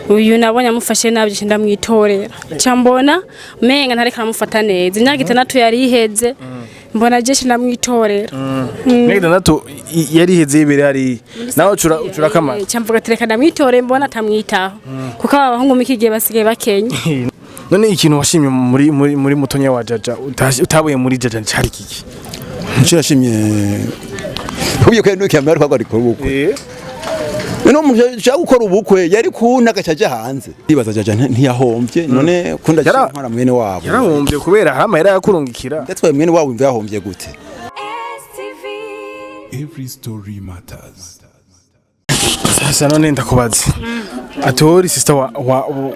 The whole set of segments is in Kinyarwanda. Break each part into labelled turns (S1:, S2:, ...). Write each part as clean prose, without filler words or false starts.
S1: uyu nabonye amufashe nabi cyo ndamwitorera cyambona menga ntareka namufata neza imyaka 6 yari iheze mbona je ndamwitorera
S2: imyaka 6 yari iheze ibere ari nawe ucura kamara
S1: cyamvuga tereka ndamwitore mbona atamwitaho kuko abahungu mikigiye basigaye bakenye
S2: none ikintu washimye muri mutonya wa Jaja utabuye muri Jaja cyari kiki
S3: nicyo yashimye ubiye ko nuko yamara ko ari ko ubukwe no umuntu cyangwa gukora ubukwe yari kunaka cyaje hanze ndibaza Jaja ntiyahombye none kunda cyara mwene wabo
S2: yarahombye kubera Amahera yakurungikira
S3: ndetse mwene wabo imva yahombye gute
S4: Every story matters.
S2: Sasa none ndakubaza atori sister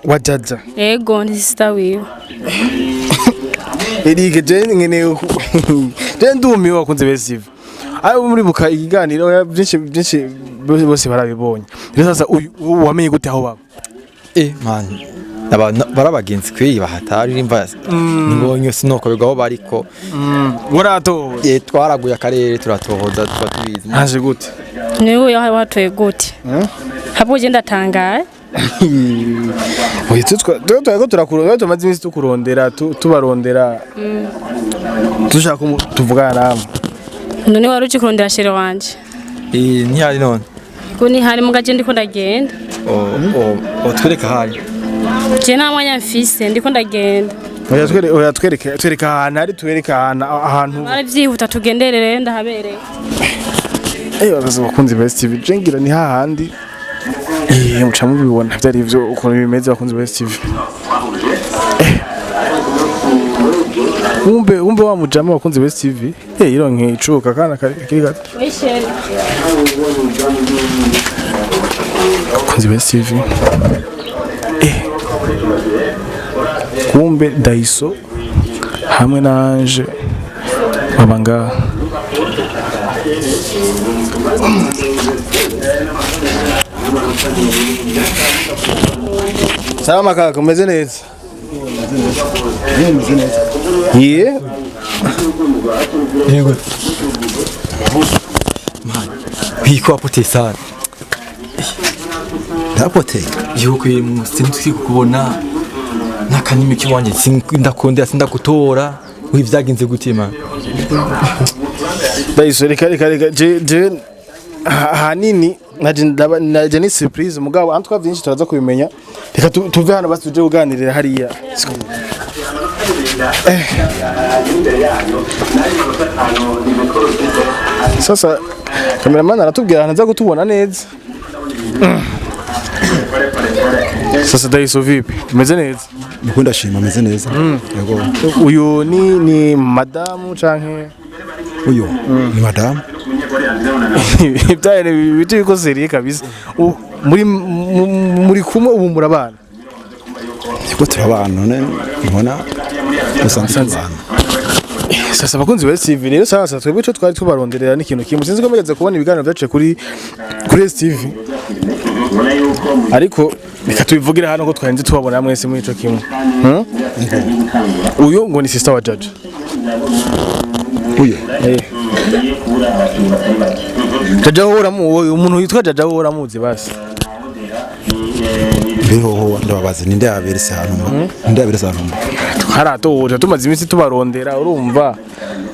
S2: wa Jaja
S1: ego ni sister wiwe
S2: Erike ngene ndumi wakunze besive ayo muri buka ikiganiro byinshi bose barabibonye rero sasa wamenye gute aho baba
S5: man barabagenzi kwiba hatari imva nibonye sinoko bigaho bariko
S2: warato
S5: twaraguye akarere turatohoza twatubizi
S2: haje gute
S1: niwe watoye gute habuje ndatangaye
S2: oye twako turakurondera tumaze imisi tukurondera tubarondera dushaka tuvugana namwe
S1: none waruci kurondera shere wanje
S5: ntihari none
S1: ko ni hari mugaje ndiko ndagenda
S5: twereka hari
S1: je namwanya mfise ndiko ndagenda
S2: oya twereka ahantu ari twereka ahantu
S1: bari byihuta tugenderere ndahabereye
S2: baza bakunze Best TV jengira ni hahandi muca mubibona byari ivyo ukuntu bimeze bakunze Best TV umbe wa mujama bakunze Best TV ironke icuka kana kiri gato bakunze Best TV kumbe Daiso hamwe nanje babanga Salama kaka umeze neza Yego
S5: biko apote sana
S3: ndapote
S5: yuko sinzi kubona nakanimi kiwanje sindakondera sindakutora wivyaginze gutima
S2: Daiso reka je hanini naje ni surprise mugabo antwa byinshi turaza kubimenya reka tuve hano basi tuje kuganirira hariya sasa cameraman aratubwira hanaza gutubona neza sasa Daiso vipi umeze neza
S3: mukunda shima ameze neza yego
S2: uyu ni madamu canke
S3: uyu ni madamu
S2: ibyaye biti biko seriye kabisa muri kumwe ubu murabana
S3: yego turabana none mbona musanze
S2: sasa bakunzi ba TV rero sasa twebwe cyo twari tubaronderera n'ikintu kimwe sinzi ko megeze kubona ibiganiro byacu kuri TV ariko reka tubivugira hano ko twahenze tubabona mwese muri ico kimwe uyu ngo ni sister wa Jaja
S3: uyu
S2: Jaja hora umuntu yitwa Jaja hora muzi basi
S3: Beho ndababaza ninde yaberese hano
S2: haratoje tumaze iminsi tubarondera urumva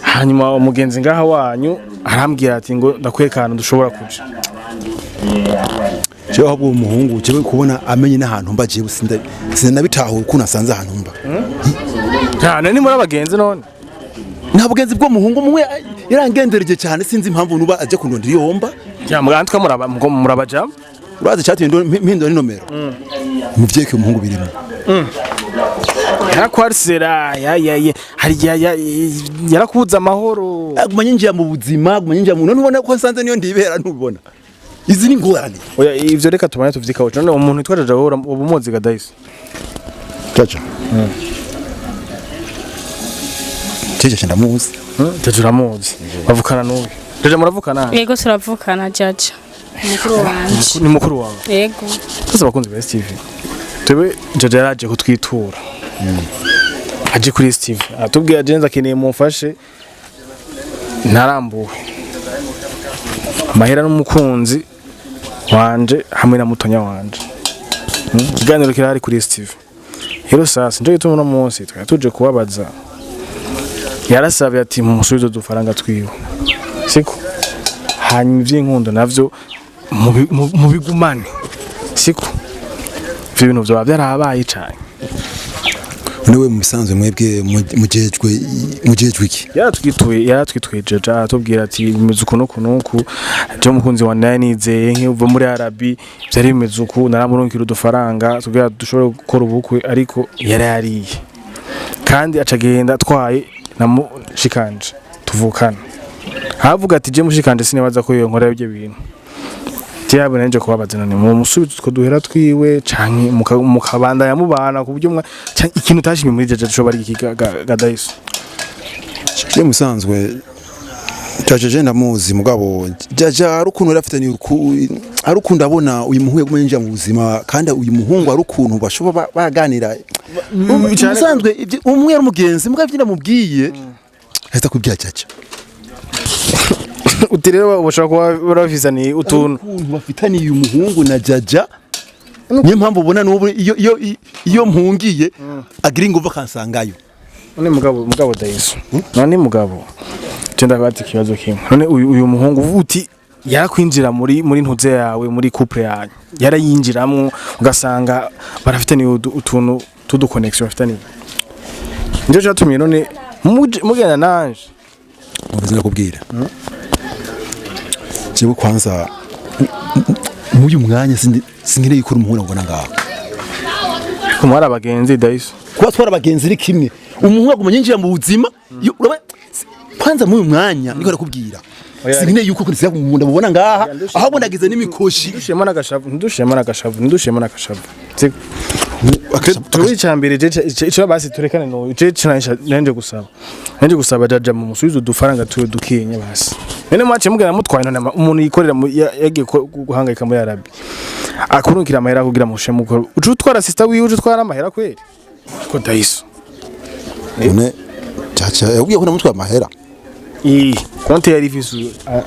S2: hanyuma umugenzi ngaha wanyu arambwira ati ngo ndakwekana dushobora kuja
S3: cyo ahubwo umuhungu cyo kubona amenye n'ahantu mba je sinabitaho uko nasanze ahantu mba
S2: cyane ni muri abagenzi none
S3: nta bugenzi bwo muhungu mwe yarangendereje cyane sinzi impamvu nuba aje kundondira yomba
S2: cyamugantwa murabaja
S3: urazi cyati mpindo ni nomero muvyeke umuhungu birimo
S2: yakwarsera hari yarakuza amahoro
S3: agumanye nje mu buzima agumanye nje mu none ubona ko nsanze niyo ndibera ntubona izi ni ngorane
S2: oya ivyo reka tumanye tuvyikaho none umuntu yitwa Jaja hora ubumuzi ga Daiso
S3: Jaja Jaja ndamuzi
S2: Jaja uramuzi bavukana n'uyu Jaja muravukana
S1: yego turavukana Jaja mukuru wanje
S2: ni mukuru wawe
S1: yego
S2: sasa bakunze Best TV tebe Jaja yaraje kutwitura aje kuri Steve atubwiye agenza akeneye mumfashe narambuwe Amahera n'umukunzi wanje hamwe na mutonya wanje ikiganiro kirahari kuri Steve rero sasa nje gituma no munsi tuje kubabaza yarasabye ati mu musubizo dufaranga twiwe siko hanyuma ivy'inkundo navyo mu bigumane siko ibintu byo byarabaye cyane
S3: niwe musanzwe mwebwe mujejwe iki
S2: yaratwituye jaja atubwira ati bimeze ukuntu kunuku je mukunzi wa nizeye nk'uva muri Arabi byari bimeze uku naramurunkira udufaranga tubwira dushobora gukora ubukwe ariko yariye kandi acagenda twaye namushikanje tuvukana havuga ati je mushikanje sinibaza ko iyo nkora ibyo bintu cyabone nje kubabaza none mu musubizo two duhera twiwe canke mukabanda yamubana ku buryo ikintu tashimye muri jaja dushobora iki gadayiso
S3: je musanzwe jaje ndamuzi mugabo jaja arukuntu rafitani arukunda abona uyu muhuye gumenja mu buzima kandi uyu muhungu arukuntu bashoba baganira musanzwe umwe ari mugenzi mugabo ndamubwiye heza kubya jaja
S2: utirero ubashaka kuba barafizani utuntu
S3: bafitaniye umuhungu na jaja niyo mpamvu ubona n'ubu iyo mpungiye agira ingufu kansangayo
S2: none mugabo dayiso none mugabo cyenda bati kibazo kimwe none uyu muhungu uvuti yarakwinjira muri ntuze yawe muri couple yanyu yarayinjiramwo ugasanga barafitaniye utuntu tudu connection bafitaniye nje cyatumye none mugenda nanje
S3: ubuzina kubwira jewe kwanza muyu mwanya singire yikora umuhura ngo nangaho
S2: kumara abagenzi dayiso
S3: kuba twara abagenzi ri kimwe umuhura gumenyinjira mu buzima kwanza muyu mwanya niko rakubwira singine yuko kuri siya munda mubona ngaha aho bonagize n'imikoshi
S2: ndushema n'agashavu turi cyambere ico basi turekane no nje gusaba jaja mu musubizo dufaranga tuwe dukenye basi nene mwace mugana mutwaye none umuntu yikorera yagiye guhangayika muri Arabi akurukira amahera kugira mushe mukoro ucu twara sister wiwe ucu twara amahera kweli ko dayiso
S3: none jaja yagiye kuna mutwaye amahera
S2: konti yari visu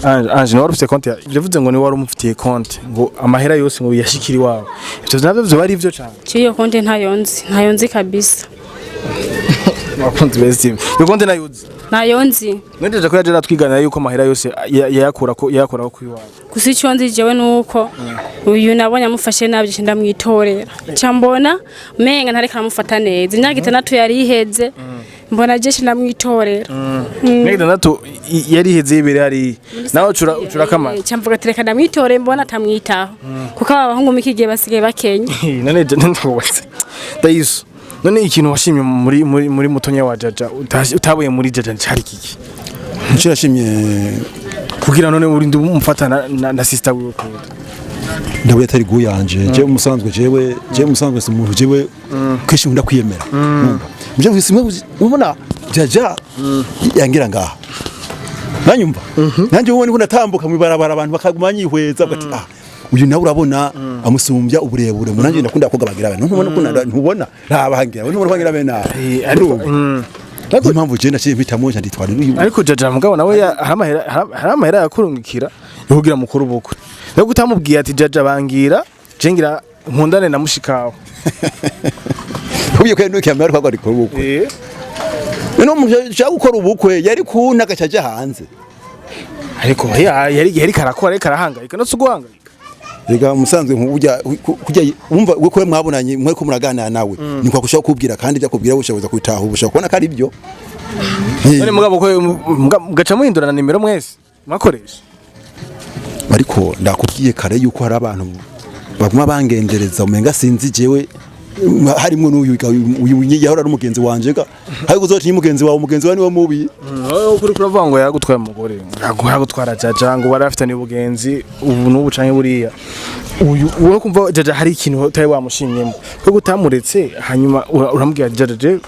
S2: anje no rufite konti bivuze ngo ni wari umufitiye konti ngo amahera yose ngo yashikiri wawe ivyo navyo byo bari ivyo cyane
S1: ciyo konti ntayonzi kabisa
S2: wakunze bezime yo konti ntayonzi ndeje ko yaje twigana yuko amahera yose yakura ko kwiwawe
S1: gusa icyo nzi jewe nuko uyu nabonye amufashe nabi je ndamwitorera cyambona menga ntareka namufata neza imyaka 6 yari iheze mbona je ndamwitorera
S2: imyaka 6 yari iheze ibere hari nawe ucura kamara
S1: cyamvuga tereka ndamwitore mbona atamwitaho kuko abahungu mikigiye basigaye bakenye
S2: none ndabose dayiso none ikintu washimye muri mutonya wa jaja utabuye muri jaja cyari kiki
S3: nshirashimye
S2: kugira none urinde umfatana na sister wiwe
S3: ndabuye atari guyanje je musanzwe simuntu jewe keshi nkunda kwiyemera muje wisimwe ubona jaja yangira ngaha nanyumva nanje ubone ko ndatambuka mu barabara abantu bakagumanya ihweza bati uyu nawe urabona amusumbya uburebure munanje ndakunda koga bagira abantu ntubona rabahangira ntubona bagira bena ariko impamvu je naciye mpitamo nditwara uyu
S2: ariko jaja mugabo nawe haramahera yakurungikira yokugira mukuru bukwe no gutamubwiye ati jaja bangira cengira nkundane na mushikawe
S3: ubiye kwenu cyamara kwa gari kuru bukwe no umuntu ushaka gukora ubukwe yari kunaka cyaje hanze
S2: ariko yari karakora karahangayika no suguhangayika
S3: rega musanzwe nk'ubujya kujya umva we mwabonanye mwe ko muraganira nawe ni kwa gushaka kubwira kandi byakubwira bushoboza kwitaha ubushaka kubona kari byo
S2: none mugabo ko mugaca muhindurana nimero mwese mwakoresha
S3: ariko ndakubwiye kare yuko hari abantu baguma bangendereza umenga sinzi jewe harimo n'uyu yahora ari umugenzi wanje ga hari kuzoti umugenzi wawe niwe mubi
S2: kuri kuravuga ngo yagutwaye umugore yagutwara jaja ngo barafitanye ubugenzi ubu n'ubu canke buriya uyu wowe kumva jaja hari ikintu utari wamushimyemo ko gutamuretse hanyuma uramubwira jaja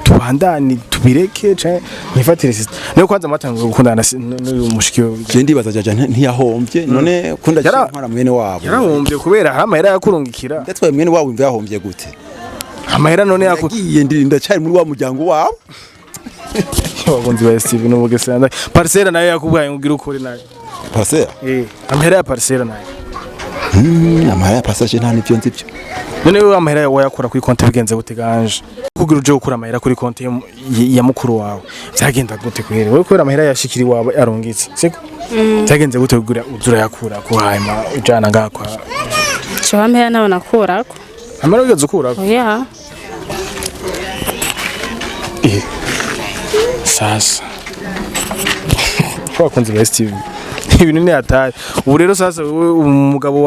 S2: tubandani tubireke canke nifatire sister niyo kwanza matanga gukundana n'uyu mushikyo
S3: je ndibaza jaja ntiyahombye none kunda cyantwara mwene wabo
S2: yarahombye kubera hari amahera yakurungikira
S3: ndatwaye mwene wabo imva yahombye gute
S2: amahera none
S3: yagiye ndirinda cyari muri wa muryango wabo
S2: wagonzi wa Steve no bugesanda parcela nayo yakubwaye ngira ukuri nayo
S3: parcela
S2: amahera ya parcela nayo
S3: amahera ya passage nta nivyo nzivyo.
S2: None wewe amahera wayakura kuri konti bigenze guteganje kugira uje gukura amahera kuri konti ya mukuru wawe byagenda gute kwere wewe kwera amahera yashikiri wawe arongitse siko byagenze gute kugura uzura yakura ko hanyuma ujana ngakwa
S1: cyo amahera nawe nakurako
S2: amahera ugeze ukurako
S1: yeah
S2: sasa kwa kunzi Best TV ibintu ni atari ubu rero sasa umugabo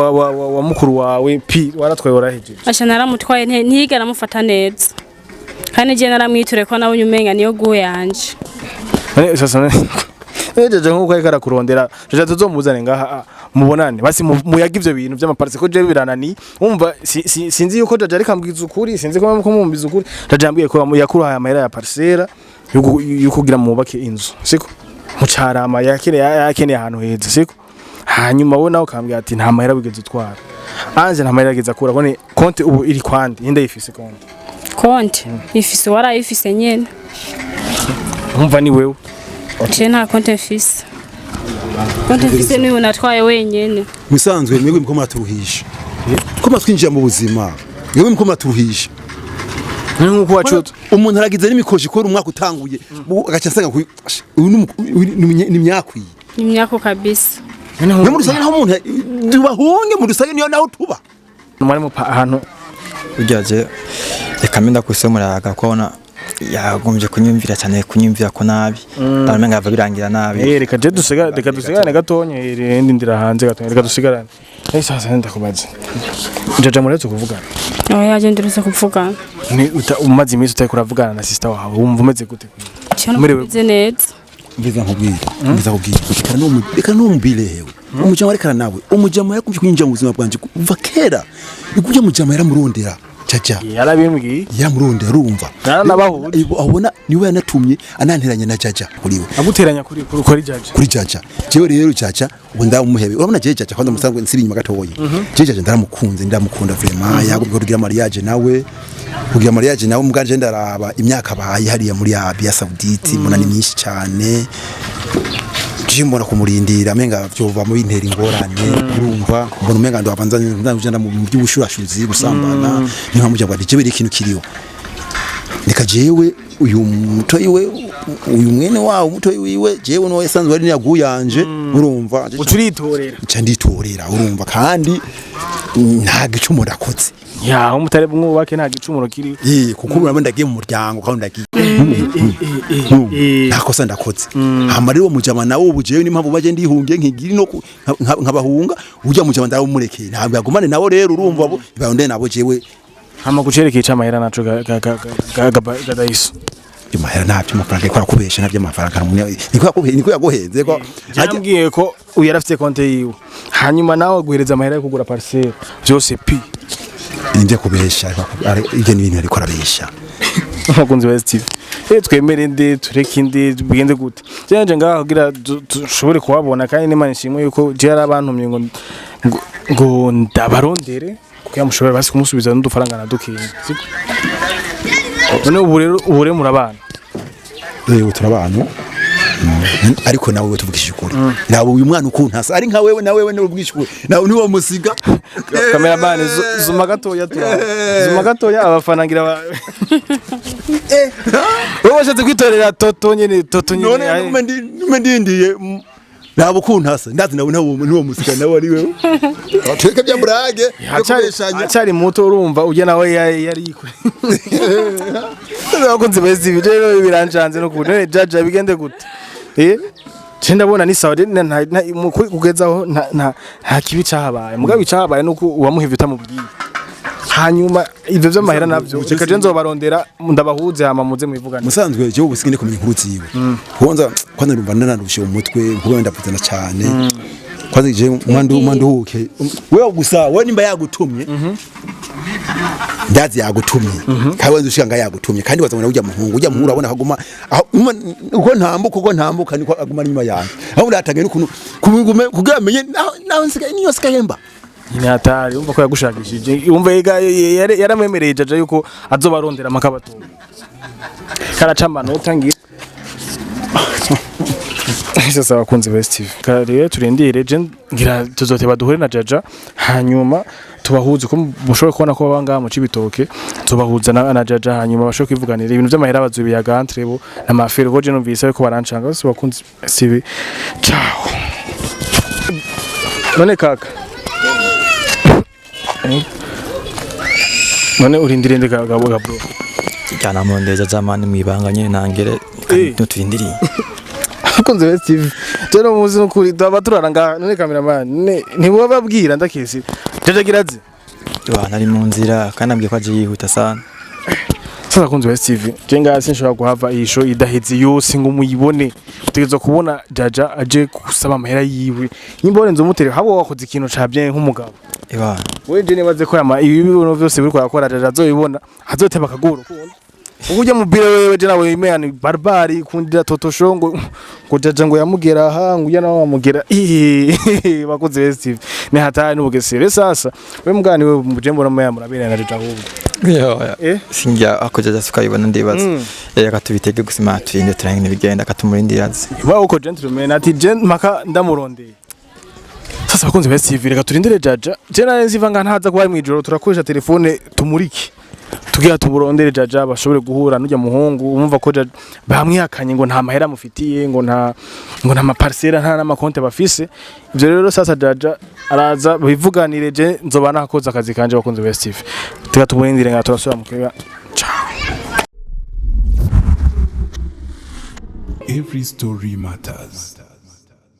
S2: wa mukuru wawe pi waratwaye warahejeje
S1: asha naramutwaye ntiyiga namufata neza kandi je naramwiture ko nabonye umenga niyo guhe yanje
S2: sasa ejeje nkuko ayikara kurondera je tuzomuzane ngaha mubonane basi muyaga ivyo bintu by'amaparse ko je biranani umva sinzi yuko jaje ariko ambwiza ukuri sinzi ko mumbiza ukuri jaje ambwiye ko yakura aya mahera ya parcela yukugira mubake inzu siko mucarama yakene ahantu heza siko hanyuma we nawe ukambwira ati nta mahera bigeze utwara anje nta mahera ageze akura bone konti ubu iri kwandi yenda yifise konti
S1: ifise warayifise nyene
S2: umva ni wewe
S1: je nta konti ifise konti ifise niwe natwaye wenyene
S3: musanzwe mwebwe mko maturuhisha ko matwinjira mu buzima mwebwe mko maturuhisha
S2: nkuko wacuto
S3: umuntu aragize n'imikoshi ko umwaka utanguye agaca nsanga ni myakwi
S1: ni myako kabisa
S3: ne muri sanga umuntu dubahunge muri sanga niyo naho tuba
S2: numare mu ahantu
S5: ujaje ekamenda kusomura akakona yagombye kunyumvira cyane kunyumvira ko nabi baramenga ava birangira nabi
S2: reka je dusigarane gatonye ndi ndira hanze gatonye reka dusigarane sasa ndakubaza jaja murezo kuvugana
S1: yaje ndiruza kuvugana
S2: ni umaze iminsi utari kuravugana na sister wawe wumva umeze gute
S1: meze neza
S3: mbiza nkubwira reka no mbilewe umujama reka nawe umujama yakumvye kwinjira mu buzima bwanje kuva kera ikujya mujama yaramurondera caca
S2: yarabimbwiye
S3: yamurondera urumva abona niwe yanatumye ananteranya na caca kuriwe
S2: aguteranya kuri jaja
S3: kuri caca jewe rero caca ubu ndamumuhebe urabona je caca kwanda musanzwe nsiri inyuma gatoyi je caca ndamukunda vraiment yagubwo kugira mariage nawe kugira mariage nawe muganje ndaraba imyaka baye hariya muri Arabia Saudite mbona ni myinshi cyane jimbona kumurindira menga byova mu bintera ingorane urumva mbona umenga ndo avanza ndanje mu by'ubushurashuzi gusambana ni nka mujya bwadije biri ikintu kiriyo nikajewe uyu mutoyi we uyu mwene wawo mutoyi wiwe jewe no yasanzwe ari yaguyanje urumva
S2: uturitorera
S3: nditorera urumva kandi nta gicumo ndakotse
S2: ya umutare bumwubake nta gicumuro kiri
S3: kuko urabona ndagiye mu muryango kandi ndagiye nakosa ndakotse hama rero mujama nawo ubujewe n'impamvu baje ndihungiye nkigiri no nkabahunga ujya mujama ndamurekeye ntabwo yagumane nawo rero urumva abo ibawonde nabo jewe
S2: hama gucerekeye camahera naco gadaiso
S3: imahera ntabyo amafaranga ikora kubesha ntabyo amafaranga niko yagohenze ko
S2: yambwiye ko uyarafite konte yiwe hanyuma nawe guhereza amahera yo kugura parcelle byose pi
S3: ninde kubesha ibyo ni ibintu ariko arabesha
S2: umukunzi wa Steve twemere nde tureke inde bigende gute cyanje ngaho kugira dushobore kuhabona kandi n'Imana ishimwe yuko je ari abantumye ngo ndabarondere kuko yamushobora basi kumusubiza n'udufaranga nadukiye siko none ubu rero murabana
S3: turabana ariko nawe we tuvugishije ukuri nawe uyu mwana ukuntasa ari nka wewe na wewe no ubwishwe nawe niwo musiga
S2: cameraman zuma gatoya abafanangira wowe washatse kwitorera toto nyene
S3: none ndindiye nabo kuntasa ndazi nawe niwo musiga nawe ari wewe atweke bya murage
S2: acari muto urumva uje nawe yari ikwe abakunzi bezi video birancanze no kubone jaja bigende gute Chenda bona ni sawa kugezaho nta kibi cahabaye mugabe cahabaye nuko uwamuhivita mubwiye hanyuma ivyo vy'amahera navyo reka je nzobarondera ndabahuze hama muze mwivugana
S3: musanzwe je ubusigine kumenya inkuru ziwe kwanza numva nanarushe umutwe kuko ndapuzana cyane kwanza je mwanduke wewe gusa we nimba yagutumye ndazi yagutumye kawe nzushanga yagutumye kandi wazabona ujya muhungu urabona kaguma uko ntambuka niko aguma nyuma yanjye aho ndatangiye n'ukuntu kugira amenye naho nsika niyo sikahemba
S2: ni hatari umva ko yagushakishije umva yaramwemereye jaja yuko azobarondera makabatunga karaca amanota ngira sasa abakunzi ba Steve kare turindire je ngira tuzoteba duhure na Jaja hanyuma tubahuze ko bushobora kubona ko banga mu cibitoke tubahuza na Jaja hanyuma bashobora kwivuganira ibintu by'amahera bazubiyaga entrebo na mafere ko je numvise ko barancanga bose bakunzi Steve ciao none kaka none urindire ndegabo bro
S5: cyana mu ndeza zamani mwibanga nyine nangere turindiriye
S2: akunze ba Steve tero muzi no kuri abaturaranga none cameraman ntibo babwira ndakisi Jaja giraze
S5: nari mu nzira kandi ambwiye ko aje yihuta sana
S2: sasa kunze ba Steve je ngasi nshobora guhava isho idaheze yose ngo muyibone utegerezwa kubona Jaja aje kusaba amahera yiwe nyimbone nzomutere habo wakoze ikintu cabye nk'umugabo we je nibaze ko ibi bintu byose biri kwakora Jaja azoyibona azoteba akaguru kundi ujya mu biro wewe je nawe imani barbari kundira totoshongo ngo Jaja ngo yamugera aha ngo yana wamugera bakoze ba Steve ne hatari n'ubugesere sasa we mugani we muje mbona moya murabere na Jaja ahubwo
S5: sinjya akojaza sukayibona ndibaza akatubitege gusima turinde turangine bigenda akatumurindiraze
S2: wa uko gentleman ati maka ndamurondeye sasa bakunze ba Steve reka turindire Jaja je nari nzivanga ntaza kuba mu ijoro turakoresha telefone tumuriki tugira tuburondere Jaja bashobore guhura n'ujya muhungu umva ko bamwihakanye ngo nta mahera mufitiye ngo nta maparcela nta n'amakonte bafise ivyo rero sasa Jaja araza bivuganire je nzobana hakoza akazi kanje bakunze ba Steve tugira tuburindire nga turasubira mukega ciao.
S4: Every story matters.